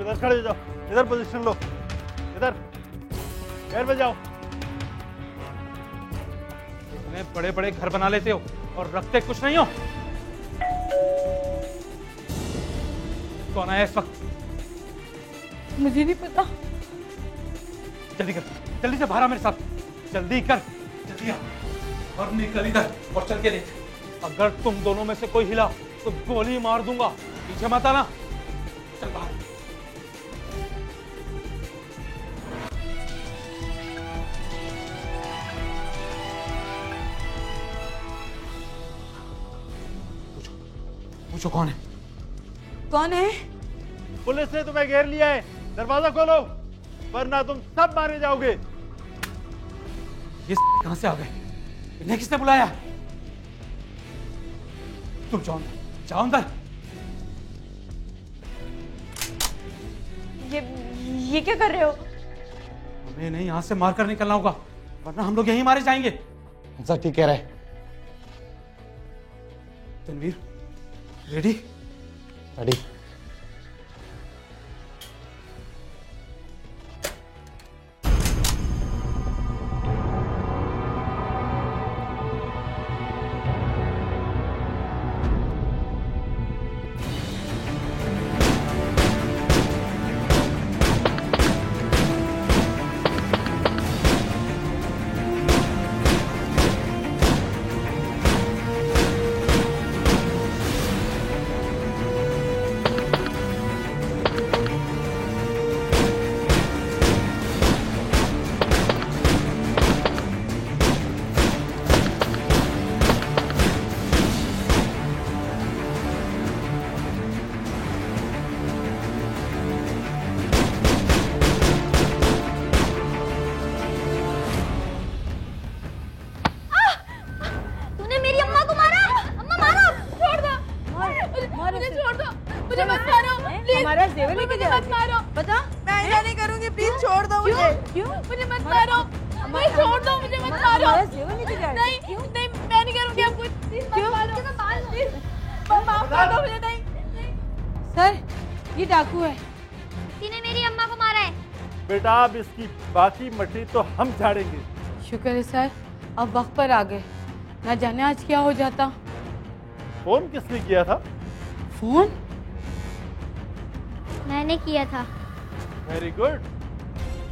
इधर खड़े हो जाओ, इधर पोजीशन लो, इधर पैर पे जाओ। इतने बड़े बड़े घर बना लेते हो और रखते कुछ नहीं हो। कौन आया इस वक्त? मुझे नहीं पता। जल्दी कर, जल्दी से बाहर आ मेरे साथ, जल्दी कर, जल्दी आ और निकल इधर और चल के देख। अगर तुम दोनों में से कोई हिला तो गोली मार दूंगा, पीछे मत आना। चल बाहर। पूछो कौन है? कौन है? पुलिस ने तुम्हें घेर लिया है, दरवाजा खोलो वरना तुम सब मारे जाओगे। ये कहां से आ गए? इन्हें किसने बुलाया? तुम जाओ अंदर, जाओ अंदर। ये क्या कर रहे हो? हमें इन्हें यहां से मारकर निकलना होगा वरना हम लोग यहीं मारे जाएंगे। सर ठीक कह रहे हैं। तनवीर रेडी? रेडी। हमारा जेवर लेके जा। मत मारो। बता। मैं ऐसा नहीं करूंगी, प्लीज छोड़ दो मुझे। क्यों? मुझे मत मारो। नहीं छोड़ दो, मुझे मत मारो। हमारा जेवर लेके जा। नहीं नहीं, मैं नहीं करूंगी आपको। प्लीज मत मारो। प्लीज माफ कर दो मुझे। नहीं सर ये डाकू है। किसने मेरी अम्मा को मारा है? बेटा अब इसकी बाकी मट्टी तो हम झाड़ेंगे। शुक्र है सर, अब वक्त पर आ गए, ना जाने आज क्या हो जाता। फोन किसने किया था? फोन? मैंने किया था। Very good,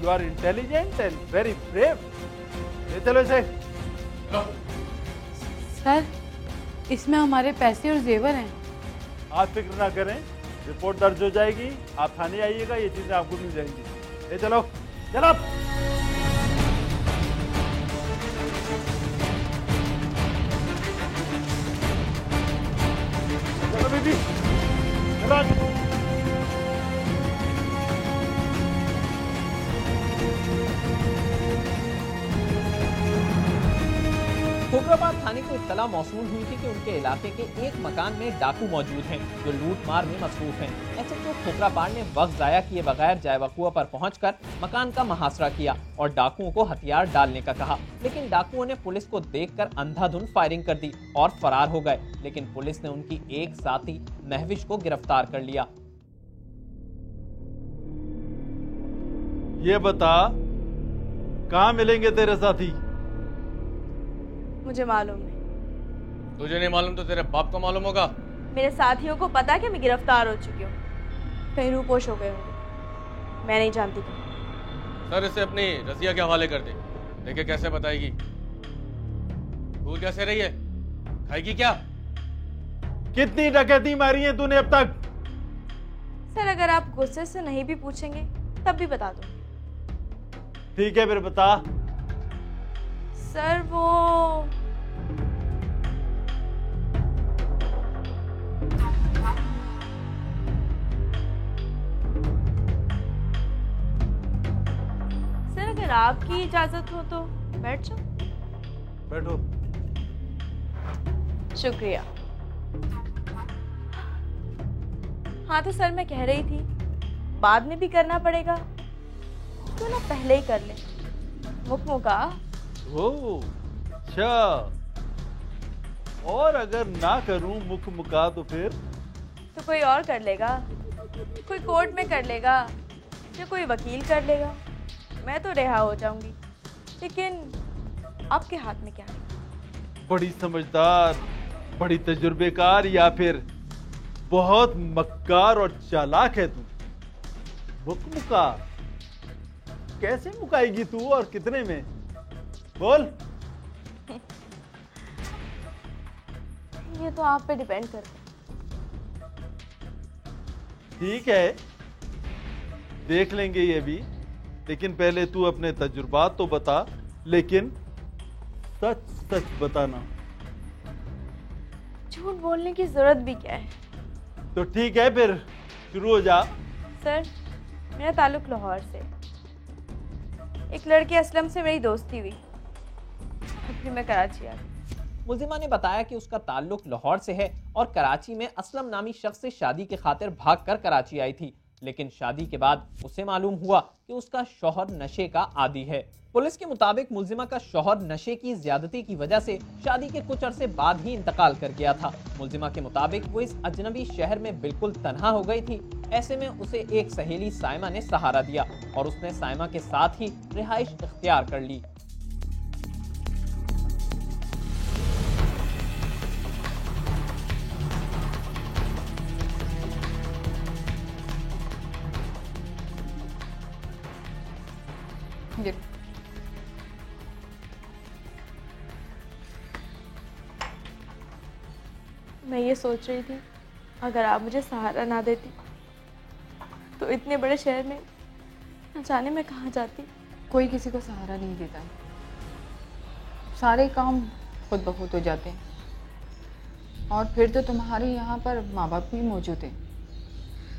you are intelligent and very brave. ले चलो इसे। सर इसमें हमारे पैसे और जेवर हैं। आप फिक्र ना करें, रिपोर्ट दर्ज हो जाएगी, आप थाने आइएगा, ये चीजें आपको मिल जाएंगी। ले चलो, चलो। चलो बेबी, चलो। खोखराबाद थाने को इत्तला मौसूल हुई थी कि उनके इलाके के एक मकान में डाकू मौजूद हैं जो लूटमार में मसरूफ हैं। एसएचओ खोखराबाद ने वक्त जाया किए बगैर जायवकुआ पर पहुंचकर मकान का मुहासरा किया और डाकुओं को हथियार डालने का कहा, लेकिन डाकुओं ने पुलिस को देखकर अंधाधुंध फायरिंग कर दी और फरार हो गए। लेकिन पुलिस ने उनकी एक साथी महविश को गिरफ्तार कर लिया। ये बता, कहाँ मिलेंगे तेरे साथी? मुझे मालूम नहीं। तुझे नहीं मालूम तो तेरे बाप को मालूम होगा। मेरे साथियों को पता है कि मैं गिरफ्तार हो चुकी हूँ, कहीं रूपोश हो गए होंगे, मैं नहीं जानती कहीं। सर इसे अपनी रजिया के हवाले कर दे, देखे कैसे बताएगी। भूल कैसे रही है, खाएगी क्या? कितनी डकैती मारी है तूने अब तक? सर अगर आप गुस्से से नहीं भी पूछेंगे तब भी बता दूंगी। ठीक है फिर बता। सर वो सर अगर आपकी इजाजत हो तो बैठ जाओ। बैठो। शुक्रिया। हाँ तो सर मैं कह रही थी, बाद में भी करना पड़ेगा क्यों ना पहले ही कर ले। मुकमु का। ओह अच्छा, और अगर ना करूं मुख मुका तो फिर? तो कोई और कर लेगा। कोई कोर्ट में कर लेगा या कोई वकील कर लेगा, मैं तो रिहा हो जाऊंगी। लेकिन आपके हाथ में क्या है? बड़ी समझदार, बड़ी तजुर्बेकार, या फिर बहुत मक्कार और चालाक है तू। मुका कैसे मुकाएगी तू और कितने में? बोल। ये तो आप पे डिपेंड करता है। ठीक है, देख लेंगे ये भी, लेकिन पहले तू अपने तजुर्बात तो बता, लेकिन सच सच बताना। झूठ बोलने की जरूरत भी क्या है? तो ठीक है, फिर शुरू हो जा। सर, मेरा ताल्लुक लाहौर से। एक लड़के असलम से मेरी दोस्ती हुई, फिर मैं कराची आ गई। मुल्जिमा ने बताया कि उसका ताल्लुक लाहौर से है और कराची में असलम नामी शख्स से शादी की खातिर भागकर कराची आई थी, लेकिन शादी के बाद उसे मालूम हुआ कि उसका शौहर नशे का आदी है। पुलिस के मुताबिक मुल्जिमा का शौहर नशे की ज्यादती की वजह से शादी के कुछ अरसे बाद ही इंतकाल कर गया था। मुल्जिमा के मुताबिक वो इस अजनबी शहर में बिल्कुल तन्हा हो गई थी। ऐसे में उसे एक सहेली साइमा ने सहारा दिया और उसने साइमा के साथ ही रिहाइश इख्तियार कर ली। मैं ये सोच रही थी, अगर आप मुझे सहारा ना देती तो इतने बड़े शहर में न जाने मैं कहाँ जाती। कोई किसी को सहारा नहीं देता है, सारे काम खुद ब खुद हो जाते हैं। और फिर तो तुम्हारे यहाँ पर माँ बाप भी मौजूद हैं,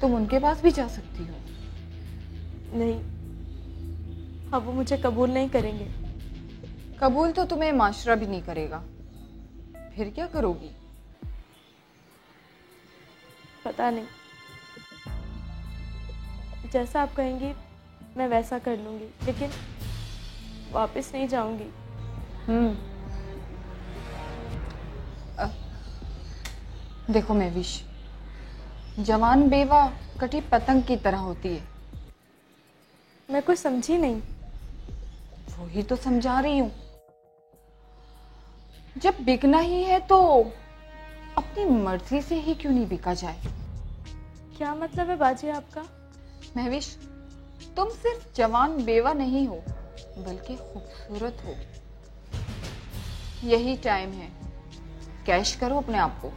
तुम उनके पास भी जा सकती हो। नहीं, अब वो मुझे कबूल नहीं करेंगे। कबूल तो तुम्हें माशरा भी नहीं करेगा, फिर क्या करोगी? पता नहीं, जैसा आप कहेंगी मैं वैसा कर लूंगी, लेकिन वापस नहीं जाऊंगी। देखो महविश, जवान बेवा कटी पतंग की तरह होती है। मैं कुछ समझी नहीं। वही तो समझा रही हूँ। जब बिकना ही है तो अपनी मर्जी से ही क्यों नहीं बिका जाए? क्या मतलब है बाजी आपका? महविश, तुम सिर्फ जवान बेवा नहीं हो बल्कि खूबसूरत हो। यही टाइम है, कैश करो अपने आप को।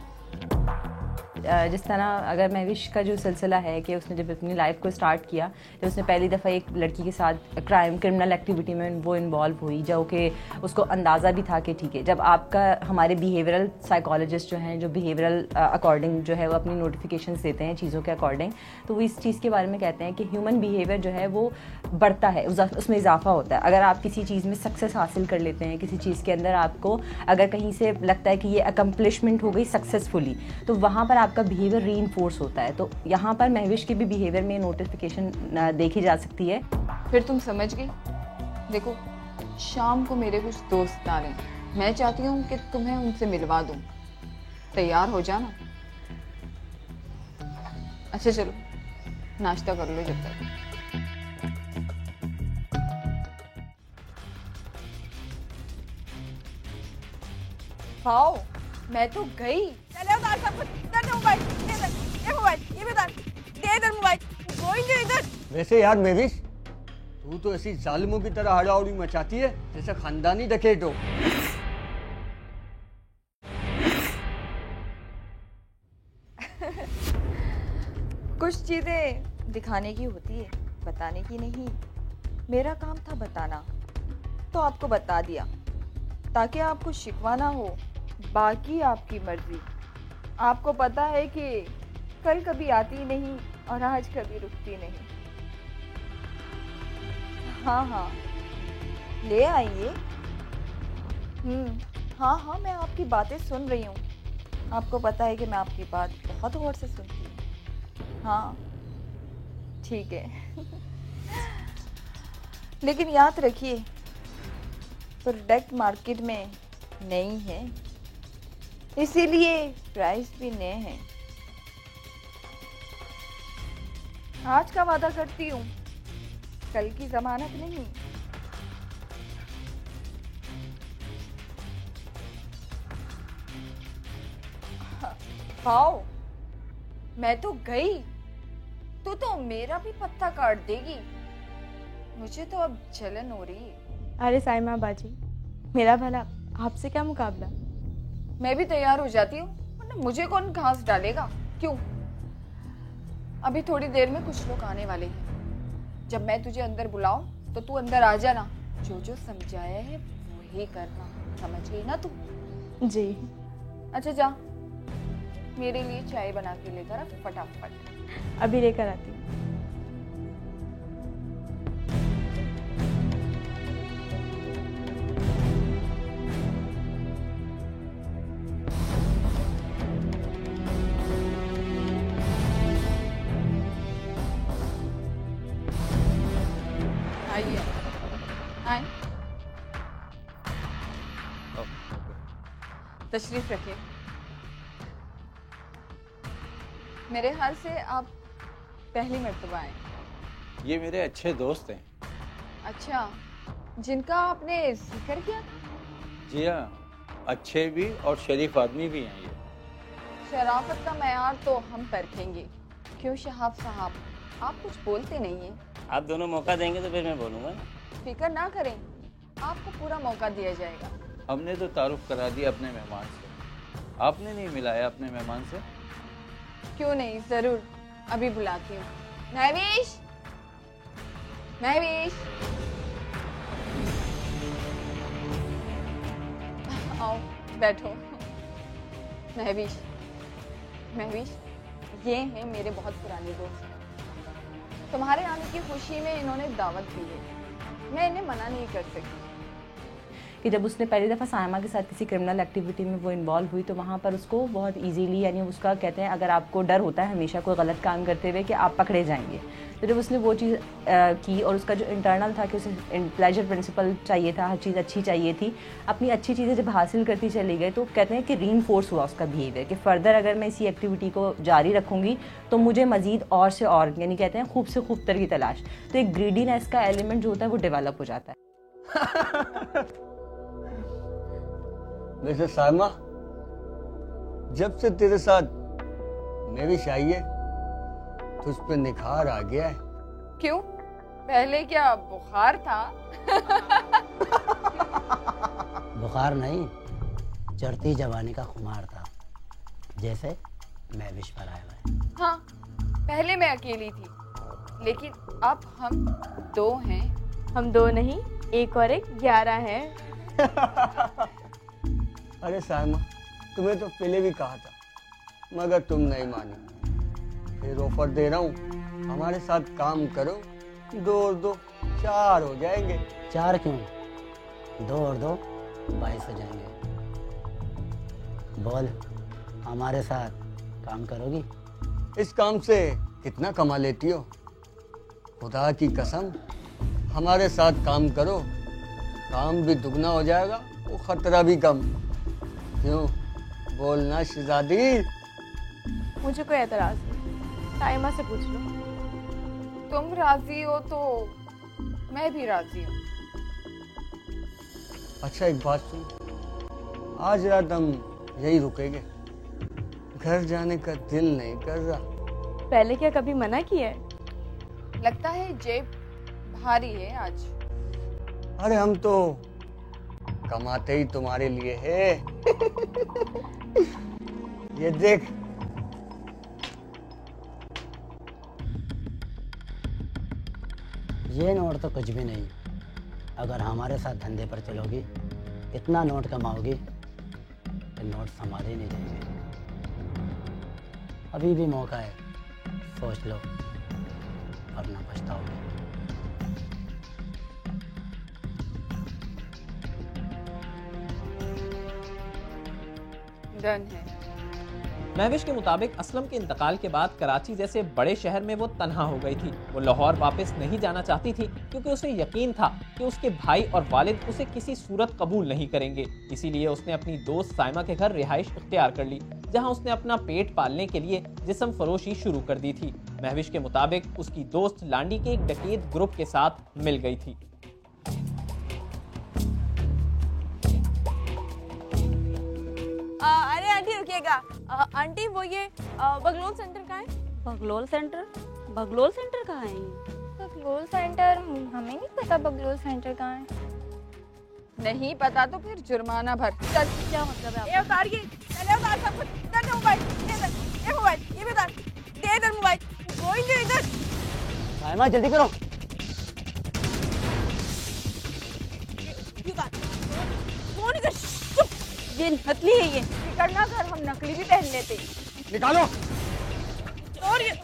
जिस तरह अगर महविश का जो सिलसिला है कि उसने जब अपनी लाइफ को स्टार्ट किया, जब उसने पहली दफ़ा एक लड़की के साथ क्रिमिनल एक्टिविटी में वो इन्वॉल्व हुई, जो कि उसको अंदाज़ा भी था कि ठीक है, जब आपका हमारे बिहेवियरल साइकोलॉजिस्ट जो हैं, जो बिहेवियरल अकॉर्डिंग जो है वो अपनी नोटिफिकेशंस देते हैं चीज़ों के अकॉर्डिंग, तो वो इस चीज़ के बारे में कहते हैं कि ह्यूमन बिहेवियर जो है वो बढ़ता है, उसमें इजाफा होता है। अगर आप किसी चीज़ में सक्सेस हासिल कर लेते हैं, किसी चीज़ के अंदर आपको अगर कहीं से लगता है कि ये अकम्पलिशमेंट हो गई सक्सेसफुली, तो वहाँ पर आपका बिहेवियर रीइंफोर्स होता है। तो यहाँ पर महविश के भी बिहेवियर में नोटिफिकेशन देखी जा सकती है। फिर तुम समझ गई? देखो, शाम को मेरे कुछ दोस्त आ रहे हैं, मैं चाहती हूँ कि तुम्हें उनसे मिलवा दूँ। तैयार हो जाना। अच्छा चलो, नाश्ता कर लो जब तक। आओ, मैं तो गई। चले उतार सब कुछ। इधर दे मोबाइल, दे इधर, ये मोबाइल, ये भी उतार, दे इधर मोबाइल, गोइंग इधर। वैसे यार मेविश, तू तो ऐसी जालिमों की तरह हड़ाउड़ी मचाती है जैसे खानदानी डकैत हो। कुछ चीजें दिखाने की होती है, बताने की नहीं। मेरा काम था बताना, तो आपको बता दिया ताकि आपको शिकवा ना हो। बाकी आपकी मर्जी। आपको पता है कि कल कभी आती नहीं और आज कभी रुकती नहीं। हाँ हाँ, ले आइए। हाँ हाँ, मैं आपकी बातें सुन रही हूँ। आपको पता है कि मैं आपकी बात बहुत गौर से सुनती हूँ। हाँ ठीक है। लेकिन याद रखिए, प्रोडक्ट मार्केट में नई है, इसीलिए प्राइस भी नए हैं। आज का वादा करती हूँ, कल की जमानत नहीं। वाओ, मैं तो गई, तो मेरा भी पत्ता काट देगी। मुझे तो अब जलन हो रही है। अरे साइमा बाजी, मेरा भला आपसे क्या मुकाबला। मैं भी तैयार हो जाती हूँ, वरना मुझे कौन घास डालेगा। क्यों? अभी थोड़ी देर में कुछ लोग आने वाले हैं। जब मैं तुझे अंदर बुलाऊं तो तू अंदर आ जाना। जो जो समझाया है वही करना, समझ गई ना तू? जी। अच्छा जा, मेरे लिए चाय बना के लेकर आ फटाफट। अभी लेकर आती हूँ। आइए, आए। तशरीफ रखिए। मेरे ख्याल से आप पहली मर्तबा आए। ये मेरे अच्छे दोस्त हैं। अच्छा, जिनका आपने जिक्र किया? जी हाँ, अच्छे भी और शरीफ आदमी भी हैं ये। शराफत का मयार तो हम परखेंगे। क्यों शहाब साहब, आप कुछ बोलते नहीं हैं। आप दोनों मौका देंगे तो फिर मैं बोलूँगा ना। फिक्र ना करें, आपको पूरा मौका दिया जाएगा। हमने तो तारुफ करा दिया अपने मेहमान से, आपने नहीं मिलाया अपने मेहमान से। क्यों नहीं, जरूर, अभी बुलाती हूँ। महवीश, महवीश, आओ बैठो। महवीश, महवीश, ये हैं मेरे बहुत पुराने दोस्त। तुम्हारे आने की खुशी में इन्होंने दावत दी है, मैं इन्हें मना नहीं कर सकती। कि जब उसने पहली दफ़ा सायमा के साथ किसी क्रिमिनल एक्टिविटी में वो इन्वॉल्व हुई तो वहाँ पर उसको बहुत इजीली, यानी उसका कहते हैं अगर आपको डर होता है हमेशा कोई गलत काम करते हुए कि आप पकड़े जाएंगे, तो जब उसने वो चीज़ की और उसका जो इंटरनल था कि उसे प्लेजर प्रिंसिपल चाहिए था, हर चीज़ अच्छी चाहिए थी, अपनी अच्छी चीज़ें जब हासिल करती चली गई तो कहते हैं कि रीइंफोर्स हुआ उसका बिहेवियर कि फ़र्दर अगर मैं इसी एक्टिविटी को जारी रखूँगी तो मुझे मज़ीद और से और, यानी कहते हैं खूब से खूब तर की तलाश, तो एक ग्रीडीनेस का एलिमेंट जो होता है वो डेवलप हो जाता है। वैसे सायमा, जब से तेरे साथ महविश आई है तो उस पर निखार आ गया है। क्यों? पहले क्या बुखार था? बुखार नहीं, चढ़ती जवानी का खुमार था, जैसे महविश पर आया हुआ है। हाँ, पहले मैं अकेली थी, लेकिन अब हम दो हैं। हम दो नहीं, एक और एक 11 हैं। अरे सायमा, तुम्हें तो पहले भी कहा था, मगर तुम नहीं मानी। फिर ऑफर दे रहा हूँ, हमारे साथ काम करो, 2 और 2 4 हो जाएंगे। 4 क्यों, 2 और 2 22 हो जाएंगे। बोल, हमारे साथ काम करोगी? इस काम से कितना कमा लेती हो? खुदा की कसम, हमारे साथ काम करो, काम भी दुगना हो जाएगा, वो खतरा भी कम। क्यों, बोलना शहजादी? मुझे कोई एतराज नहीं, साइमा से पूछ लो। तुम राजी हो तो मैं भी राजी हूँ। अच्छा एक बात सुन, आज रात हम यही रुकेंगे, घर जाने का दिल नहीं कर रहा। पहले क्या कभी मना किया है? लगता है जेब भारी है आज। अरे हम तो कमाते ही तुम्हारे लिए है। ये देख, ये नोट तो कुछ भी नहीं, अगर हमारे साथ धंधे पर चलोगी, इतना नोट कमाओगी कि नोट संभाले नहीं जाएंगे। अभी भी मौका है, सोच लो, वरना पछताओगे। डन है। महविश के मुताबिक असलम के इंतकाल के बाद कराची जैसे बड़े शहर में वो तन्हा हो गई थी। वो लाहौर वापस नहीं जाना चाहती थी क्योंकि उसे यकीन था कि उसके भाई और वालिद उसे किसी सूरत कबूल नहीं करेंगे। इसीलिए उसने अपनी दोस्त साइमा के घर रिहाइश इख्तियार कर ली। जहां उसने अपना पेट पालने के लिए जिस्म फरोशी शुरू कर दी थी। महविश के मुताबिक उसकी दोस्त लांडी के एक डकैत ग्रुप के साथ मिल गई थी। अरे आंटी रुकिएगा। आंटी वो ये बगलोल सेंटर कहाँ है? बगलोल सेंटर? बगलोल सेंटर कहाँ है? बगलोल सेंटर हमें नहीं पता। बगलोल सेंटर कहाँ है? नहीं पता तो फिर जुर्माना भर। चल क्या मतलब है? ये उतारिए, पहले उतार सब कुछ। इधर दे मोबाइल, ये मोबाइल, ये भी उतार। दे इधर मोबाइल, वो इधर। साइमा जल्दी करो। ये उतार। फोन इधर। चुप। ये नकली है ये। निकलना घर, हम नकली भी पहन लेते। निकालो। और ये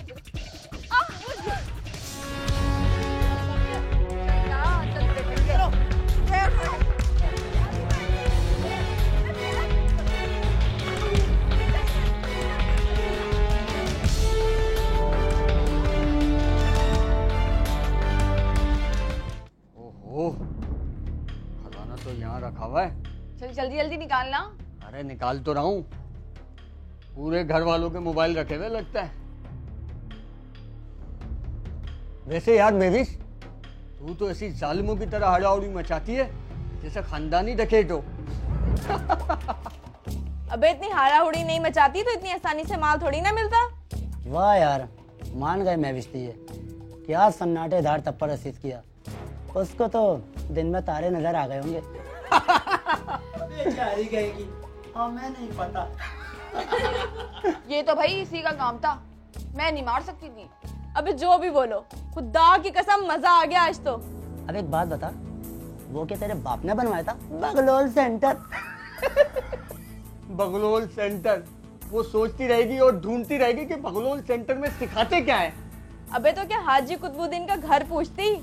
ओहो, खजाना तो यहाँ रखा हुआ है। चल जल्दी जल्दी निकालना। अरे निकाल तो रहा हूँ। पूरे घर वालों के मोबाइल रखे हुए लगता है। वैसे यार मेविश, तू तो ऐसी जालिमों की तरह हड़ाउड़ी मचाती है जैसा खानदानी डकैत हो। अबे इतनी हाड़ा-हुड़ी नहीं मचाती तो इतनी आसानी से माल थोड़ी ना मिलता। वाह यार, मान गए मैं विश्ती है। क्या सन्नाटेदार थप्पड़ रसीद किया। उसको तो दिन में तारे नजर आ गए होंगे। बेचारी गएगी, हमें नहीं पता। ये तो भाई इसी का काम था, मैं नहीं मार सकती थी। अबे जो भी बोलो, खुदा की कसम मजा आ गया आज तो। अब एक बात बता, वो क्या तेरे बाप ने बनवाया था बगलोल सेंटर? बगलोल सेंटर? वो सोचती रहेगी और ढूंढती रहेगी कि बगलोल सेंटर में सिखाते क्या है। अबे तो क्या हाजी कुतुबुद्दीन का घर पूछती।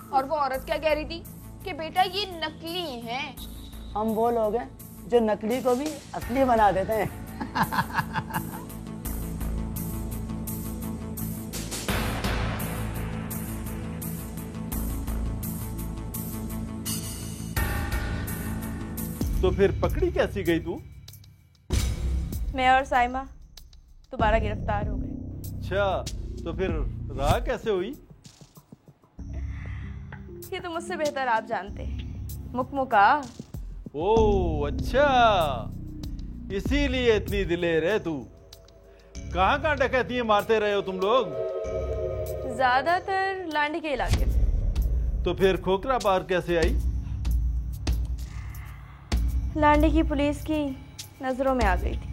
और वो औरत क्या कह रही थी कि बेटा ये नकली है। हम वो लोग हैं जो नकली को भी असली बना देते हैं। तो फिर पकड़ी कैसी गई तू? मैं और साइमा दोबारा गिरफ्तार हो गए। अच्छा, तो फिर राह कैसे हुई? ये तो मुझसे बेहतर आप जानते हैं। मुकमुका। ओह अच्छा, इसीलिए इतनी दिलेर है तू। कहाँ कहाँ डकैतियां मारते रहे हो तुम लोग? ज्यादातर लांडी के इलाके में। तो फिर खोखरा पार कैसे आई? लांडी की पुलिस की नजरों में आ गई थी।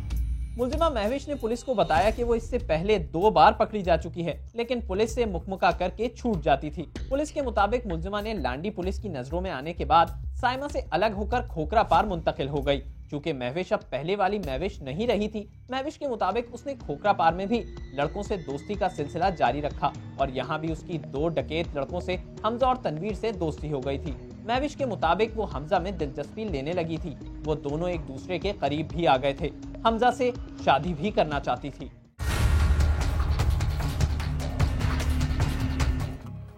मुलजिमा महविश ने पुलिस को बताया कि वो इससे पहले 2 बार पकड़ी जा चुकी है, लेकिन पुलिस से मुकमुका करके छूट जाती थी। पुलिस के मुताबिक मुलजिमा ने लांडी पुलिस की नजरों में आने के बाद साइमा से अलग होकर खोखरा पार मुंतकिल हो गई। चूंकि महविश अब पहले वाली महविश नहीं रही थी, महविश के मुताबिक उसने खोखरा पार में भी लड़कों से दोस्ती का सिलसिला जारी रखा और यहाँ भी उसकी 2 डकैत लड़कों से हमजा और तनवीर से दोस्ती हो गई थी। महविश के मुताबिक वो हमजा में दिलचस्पी लेने लगी थी। वो दोनों एक दूसरे के करीब भी आ गए थे। हमजा से शादी भी करना चाहती थी।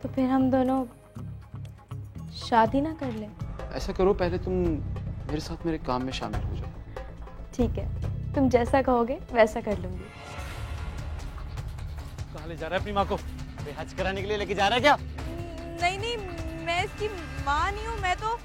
तो फिर हम दोनों शादी ना कर लें? ऐसा करो, पहले तुम मेरे साथ मेरे काम में शामिल हो जाओ। ठीक है, तुम जैसा कहोगे वैसा कर लूंगी। कहाँ ले जा रहा है अपनी माँ को? हज कराने के लिए लेके जा रहा है क्या? नहीं नहीं, मैं इसकी माँ नहीं हूँ। मैं तो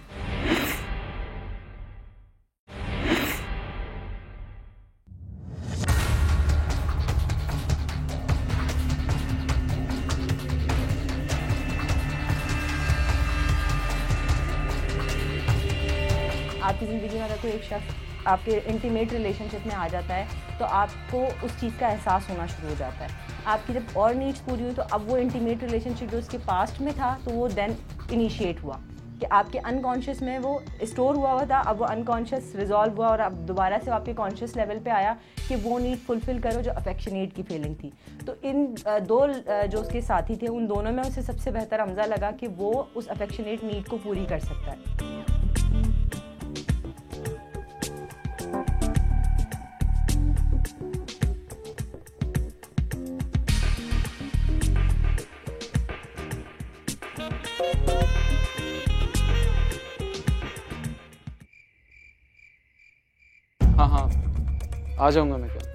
आपकी ज़िंदगी में अगर कोई एक शख्स आपके इंटीमेट रिलेशनशिप में आ जाता है तो आपको उस चीज़ का एहसास होना शुरू हो जाता है। आपकी जब और नीड्स पूरी हुई तो अब वो इंटीमेट रिलेशनशिप जो उसके पास्ट में था तो वो देन इनिशिएट हुआ कि आपके अनकॉन्शियस में वो स्टोर हुआ था। अब वो अनकॉन्शियस रिजॉल्व हुआ और अब दोबारा से आपके कॉन्शियस लेवल पे आया कि वो नीड फुलफिल करो जो अफेक्शनेट की फीलिंग थी। तो इन 2 जो उसके साथी थे उन दोनों में उसे सबसे बेहतर हमजा लगा कि वो उस अफेक्शनेट नीड को पूरी कर सकता है। हाँ हाँ, आ जाऊंगा मैं कल।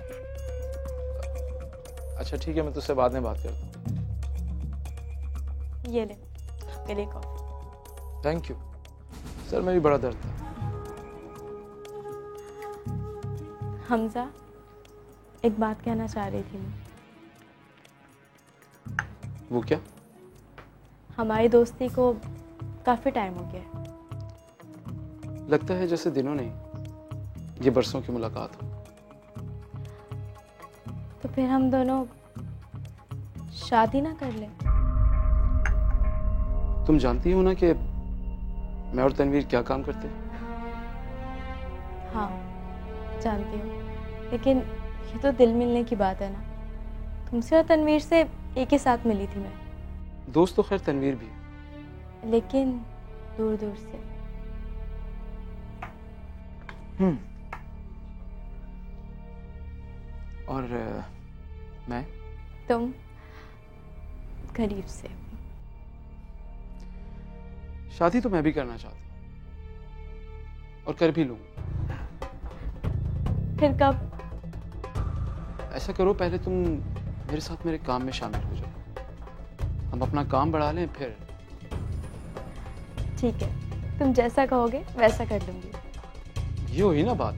अच्छा ठीक है, मैं तुझसे बाद में बात करता हूँ। ये ले आपके लिए कॉफी। Thank you. सर में भी बड़ा दर्द था। हमजा, एक बात कहना चाह रही थी मैं। वो क्या? हमारी दोस्ती को काफ़ी टाइम हो गया है। लगता है जैसे दिनों नहीं, ये बरसों की मुलाकात हो। तो फिर हम दोनों शादी ना कर लें? तुम जानती हो ना कि मैं और तनवीर क्या काम करते हैं? हाँ जानती हूँ, लेकिन ये तो दिल मिलने की बात है ना। तुमसे और तनवीर से एक ही साथ मिली थी मैं। दोस्त तो खैर तनवीर भी है। लेकिन दूर दूर से। और मैं? तुम गरीब से। शादी तो मैं भी करना चाहता हूँ और कर भी लूंगा। फिर कब? ऐसा करो, पहले तुम मेरे साथ मेरे काम में शामिल हो जाओ, हम अपना काम बढ़ा लें फिर। ठीक है, तुम जैसा कहोगे वैसा कर लूंगी। ये हुई ना बात।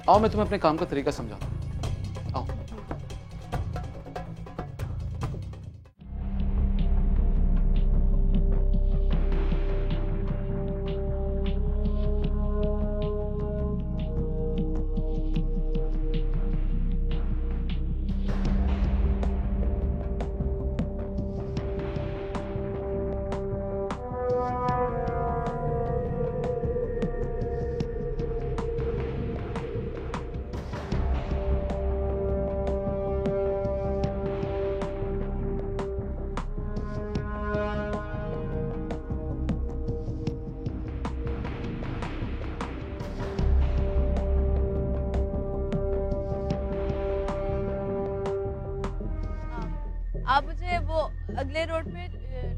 आओ मैं तुम्हें अपने काम का तरीका समझाता हूँ। आओ। आप मुझे वो अगले रोड पे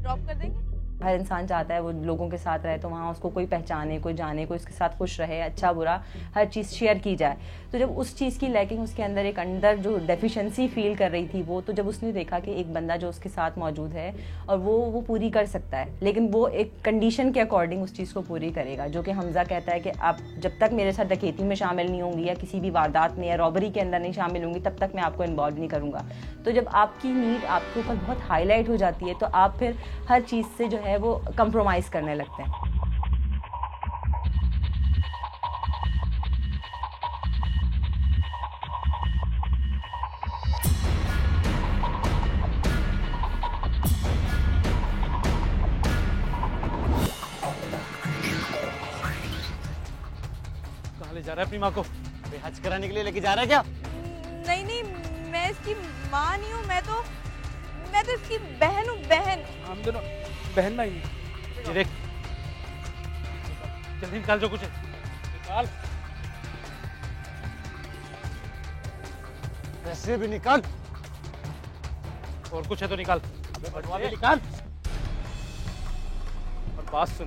ड्रॉप कर देंगे? हर इंसान चाहता है वो लोगों के साथ रहे तो वहाँ उसको कोई पहचाने, कोई जाने, कोई उसके साथ खुश रहे, अच्छा बुरा हर चीज़ शेयर की जाए। तो जब उस चीज़ की लैकिंग उसके अंदर एक अंदर जो डेफिशिएंसी फील कर रही थी वो, तो जब उसने देखा कि एक बंदा जो उसके साथ मौजूद है और वो पूरी कर सकता है, लेकिन वो एक कंडीशन के अकॉर्डिंग उस चीज़ को पूरी करेगा, जो कि हमजा कहता है कि आप जब तक मेरे साथ डकैती में शामिल नहीं होंगी या किसी भी वारदात में या रॉबरी के अंदर नहीं शामिल होंगी तब तक मैं आपको इन्वॉल्व नहीं करूँगा। तो जब आपकी नीड आपके ऊपर बहुत हाईलाइट हो जाती है तो आप फिर हर चीज़ से जो है वो कंप्रोमाइज़ करने लगते हैं। कहाँ ले जा रहा है अपनी माँ को? हज कराने के लिए लेके जा रहा है क्या? नहीं नहीं, मैं इसकी माँ नहीं हूँ, मैं तो इसकी बहन हूँ, बहन। हम दोनों बहन भाई। ये देख, जल्दी निकाल जो कुछ है, निकाल। पैसे भी निकाल। और कुछ है तो निकाल। बटुआ भी निकाल। और बात सुन,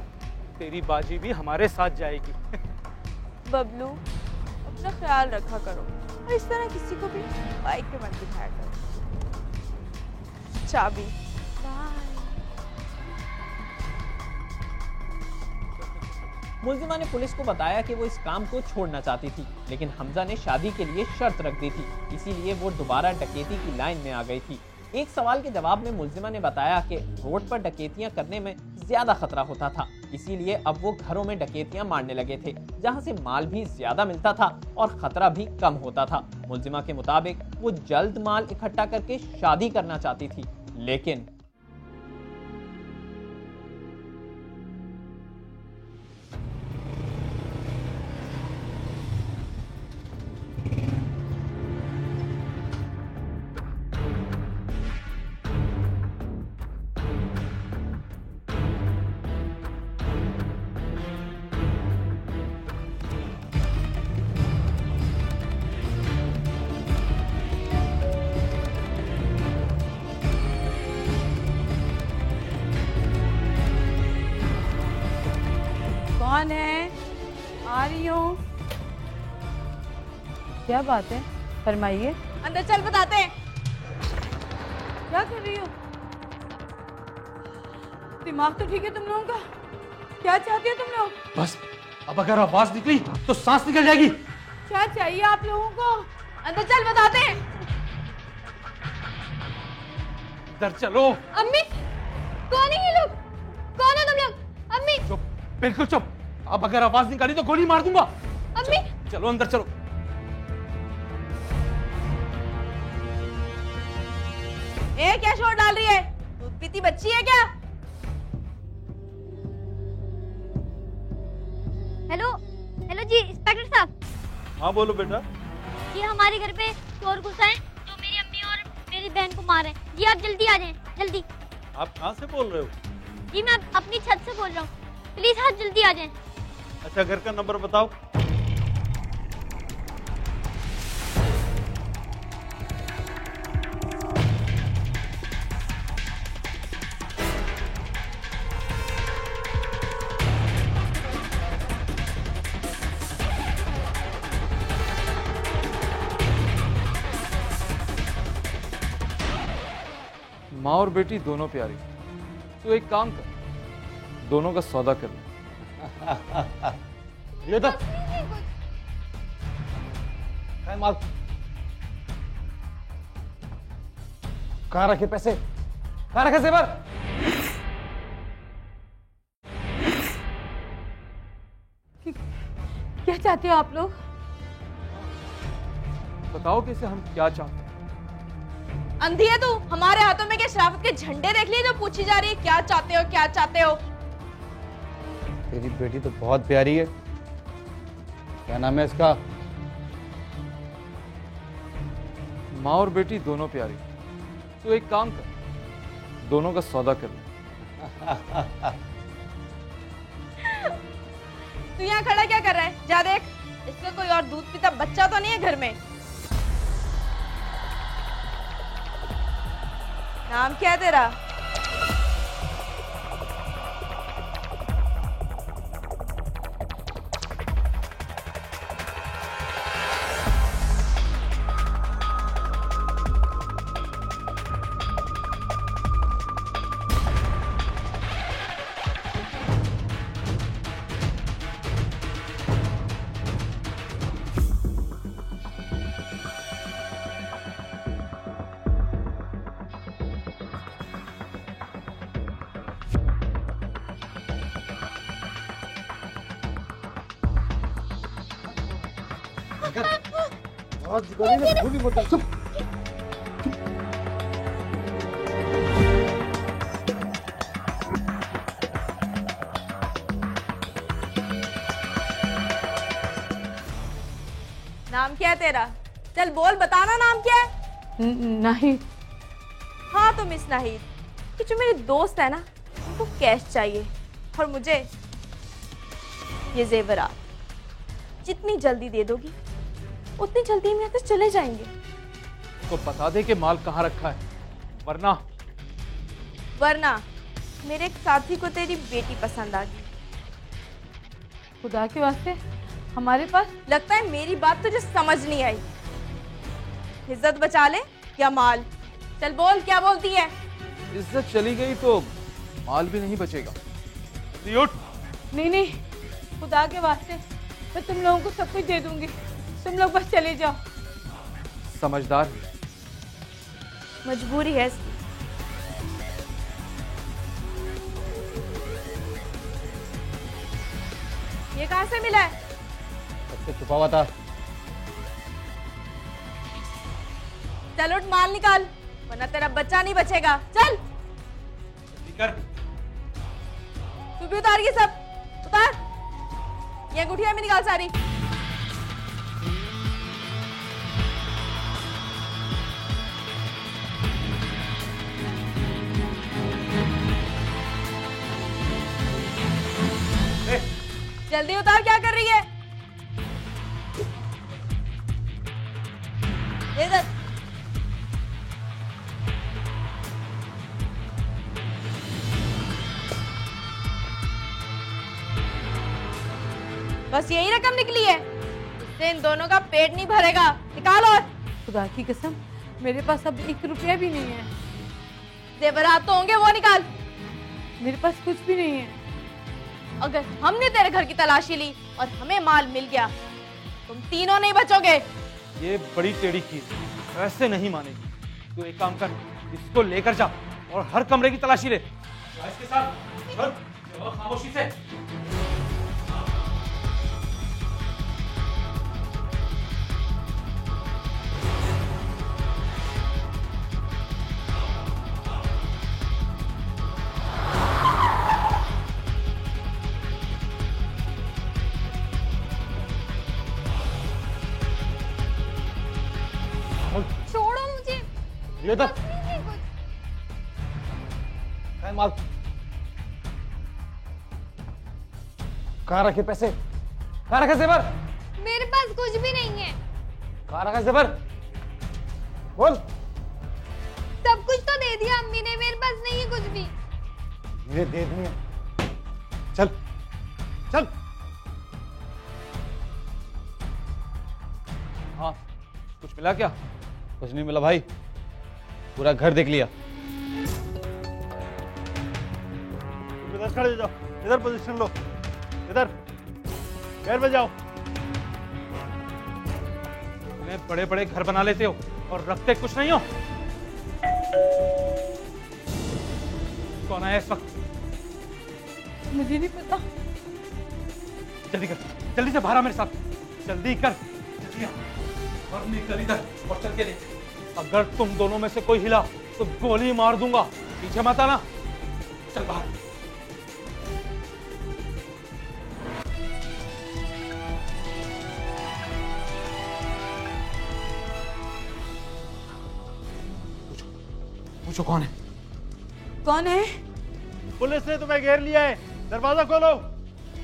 तेरी बाजी भी हमारे साथ जाएगी। बबलू, अपना ख्याल रखा करो और इस तरह किसी को भी बाइक पे मत बिठाया करो। चाबी। मुल्जिमा ने पुलिस को बताया कि वो इस काम को छोड़ना चाहती थी, लेकिन हमजा ने शादी के लिए शर्त रख दी थी, इसीलिए वो दोबारा डकैती की लाइन में आ गई थी। एक सवाल के जवाब में मुल्जिमा ने बताया कि रोड पर डकैतियां करने में ज्यादा खतरा होता था, इसीलिए अब वो घरों में डकैतियां मारने लगे थे, जहां से माल भी ज्यादा मिलता था और खतरा भी कम होता था। मुल्जिमा के मुताबिक वो जल्द माल इकट्ठा करके शादी करना चाहती थी, लेकिन क्या बात है, फरमाइए। अंदर चल, बताते हैं। क्या कर रही हो? दिमाग तो ठीक है तुम लोगों का? क्या चाहती हो तुम लोग? बस अब अगर आवाज निकली तो सांस निकल जाएगी। क्या चाहिए आप लोगों को? अंदर चल, बताते हैं। अंदर चलो। अम्मी, कौन है ये लोग? कौन हो तुम लोग? अम्मी। चुप, बिल्कुल चुप। अब अगर आवाज निकाली तो गोली मार दूंगा। अम्मी। चलो अंदर चलो। ए, क्या शोर डाल रही है? दूध पीती बच्ची है क्या? हेलो, हेलो जी इंस्पेक्टर साहब। हाँ बोलो बेटा। ये हमारे घर पे चोर घुसा है जो मेरी अम्मी और मेरी बहन को मार है। जी आप जल्दी आ जाएं, जल्दी। आप कहाँ से बोल रहे हो? जी मैं अपनी छत से बोल रहा हूँ, प्लीज आप जल्दी आ जाएं। अच्छा, घर का नंबर बताओ। माँ और बेटी दोनों प्यारी, तो एक काम कर, दोनों का सौदा कर ले। ये तो माल कहाँ रखे पैसे? कहाँ रखे जेवर? क्या चाहते हो आप लोग? बताओ कैसे हम क्या चाहते हैं। अंधी है तू? हमारे हाथों में क्या शराफत के झंडे देख लिए जो पूछी जा रही है क्या चाहते हो, क्या चाहते हो? तेरी बेटी तो बहुत प्यारी है, क्या नाम है इसका? माँ और बेटी दोनों प्यारी, तो एक काम कर, दोनों का सौदा कर ले। तू यहाँ खड़ा क्या कर रहा है? जा देख, इसका कोई और दूध पीता बच्चा तो नहीं है घर में। नाम क्या है तेरा? नाम क्या है तेरा? चल बोल, बताना नाम क्या है? नहीं। हाँ तो मिस नाहिद, कि जो मेरे दोस्त है ना उनको कैश चाहिए और मुझे ये जेवरात। जितनी जल्दी दे दोगी उतनी जल्दी हम यहाँ से चले जाएंगे। तो बता दे कि माल कहाँ रखा है, वरना मेरे एक साथी को तेरी बेटी पसंद आ गई। खुदा के वास्ते हमारे पास? लगता है मेरी बात तुझे समझ नहीं आई। इज्जत बचा ले या माल? चल बोल, क्या बोलती है? इज्जत चली गई तो माल भी नहीं बचेगा। नहीं नहीं, खुदा के वास्ते मैं तुम लोगों को सब कुछ दे दूंगी, तुम लोग बस चले जाओ। समझदार है। मजबूरी है इसकी। ये कहाँ से मिला है? सबसे छुपा हुआ था। चल उठ, माल निकाल वरना तेरा बच्चा नहीं बचेगा। चल तू भी उतार ये सब, उतार। ये गुठिया में निकाल सारी। जल्दी उतार, क्या कर रही है? इधर बस यही रकम निकली है? इससे इन दोनों का पेट नहीं भरेगा। निकालो। खुदा की कसम मेरे पास अब 1 रुपया भी नहीं है। जेवरात तो होंगे, वो निकाल। मेरे पास कुछ भी नहीं है। अगर हमने तेरे घर की तलाशी ली और हमें माल मिल गया, तुम तीनों नहीं बचोगे। ये बड़ी टेढ़ी की ऐसे नहीं मानेगी। तू एक काम कर, इसको लेकर जा और हर कमरे की तलाशी ले। इसके साथ चल, खामोशी से। छोड़ो मुझे। ये तो माल कहाँ रखे पैसे? कहाँ रखे जेवर? मेरे पास कुछ भी नहीं है। कहाँ रखा जेवर? बोल। सब कुछ तो दे दिया अम्मी ने, मेरे पास नहीं है कुछ भी। ये दे दिए। चल चल। हाँ, कुछ मिला क्या? कुछ नहीं मिला भाई, पूरा घर देख लिया। इधर खड़े जाओ, इधर पोजीशन लो, इधर घर में जाओ। तुम्हें बड़े बड़े घर बना लेते हो और रखते कुछ नहीं हो। कौन आया इस वक्त? मुझे नहीं पता। जल्दी कर, जल्दी से बाहर आ मेरे साथ। जल्दी कर, जल्दी आ और निकल इधर और चल के देख। अगर तुम दोनों में से कोई हिला तो गोली मार दूंगा। पीछे मत आना। चल बाहर। पूछो कौन है? कौन है? पुलिस ने तुम्हें घेर लिया है, दरवाजा खोलो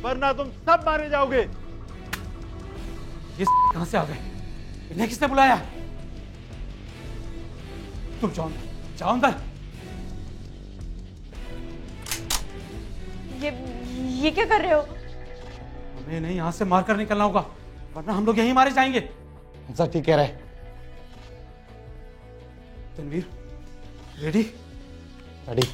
वरना तुम सब मारे जाओगे। ये कहां से आ गए? इन्हें किसने बुलाया? तुम जाओ जाओ अंदर। ये क्या कर रहे हो? हमें नहीं यहां से मारकर निकलना होगा वरना हम लोग यहीं मारे जाएंगे। सर ठीक कह रहे हैं। Tanveer ready? Ready.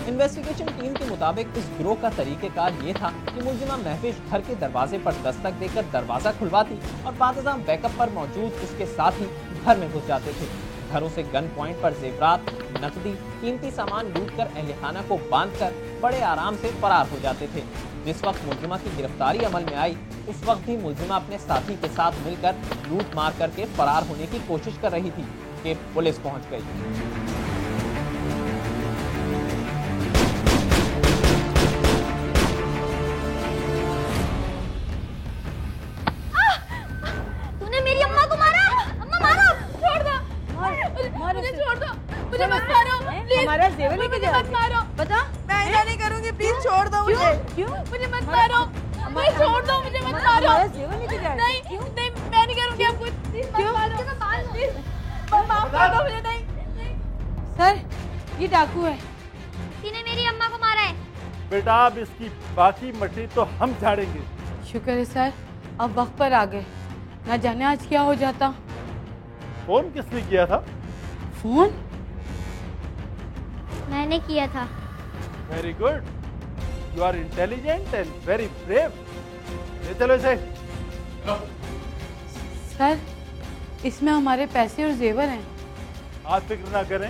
Investigation team के मुताबिक इस गिरोह का तरीकेकार ये था कि मुलजिमा महविश घर के दरवाजे पर दस्तक देकर दरवाजा खुलवाती और बादशाह बैकअप पर मौजूद उसके साथ ही घर में घुस जाते थे। घरों से गन पॉइंट पर जेवरात, नकदी, कीमती सामान लूट कर अहले खाना को बांधकर बड़े आराम से फरार हो जाते थे। जिस वक्त मुलजिमा की गिरफ्तारी अमल में आई उस वक्त भी मुलजिमा अपने साथी के साथ मिलकर लूट मार करके फरार होने की कोशिश कर रही थी कि पुलिस पहुंच गई। तूने मेरी अम्मा को मारा। अम्मा मारो। छोड़ दो। मुझे छोड़ दो। मुझे मत मारो प्लीज। हमारा जेवर लेके मुझे मत मारो। बता। मैं ऐसा नहीं करूंगी, प्लीज छोड़ दो मुझे। क्यों? मुझे मत मारो। मुझे छोड़ दो, मुझे मत मारो। हमारा जेवर लेके जा रहे हैं। नहीं नहीं, मैं नहीं करूंगी आपको। प्लीज मत मारो। प्लीज माफ कर दो मुझे। नहीं सर ये डाकू है। तूने मेरी अम्मा को मारा है। बेटा अब इसकी बाकी मटी तो हम झाड़ेंगे। शुक्र है सर, अब वक्त पर आ गए। ना जाने आज क्या हो जाता। फोन किसने किया था? फोन मैंने किया था। Very good, you are intelligent and very brave. ले चलो इसे। सर इसमें हमारे पैसे और जेवर हैं। आप फिक्र ना करें,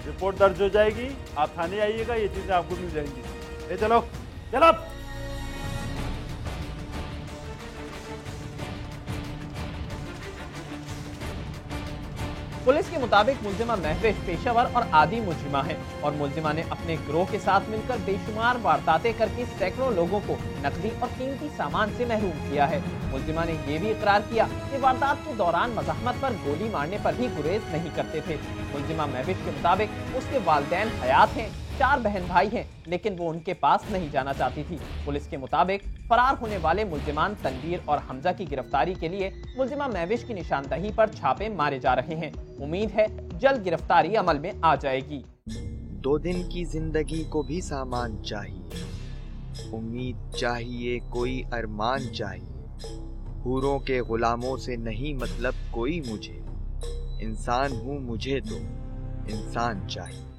रिपोर्ट दर्ज हो जाएगी। आप थाने आइएगा, ये चीजें आपको मिल जाएंगी। ले चलो चलो। पुलिस के मुताबिक मुलजिमा महविश पेशावर और आदि मुलजिमा है और मुलजिमा ने अपने गिरोह के साथ मिलकर बेशुमार वारदातें करके सैकड़ों लोगों को नकदी और कीमती सामान से महरूम किया है। मुलजिमा ने यह भी इकरार किया कि वारदात के दौरान मज़ाहमत पर गोली मारने पर भी गुरेज नहीं करते थे। मुलजिमा महविश के मुताबिक उसके वालिदैन हयात हैं 4 बहन भाई हैं, लेकिन वो उनके पास नहीं जाना चाहती थी। पुलिस के मुताबिक फरार होने वाले मुल्जिमान तनवीर और हमजा की गिरफ्तारी के लिए मुल्जिमा महविश की निशानदही पर छापे मारे जा रहे हैं। उम्मीद है जल्द गिरफ्तारी अमल में आ जाएगी। 2 दिन की जिंदगी को भी सामान चाहिए, उम्मीद चाहिए, कोई अरमान चाहिए। हूरों के गुलामों से नहीं मतलब कोई मुझे, इंसान हूँ मुझे तो इंसान चाहिए।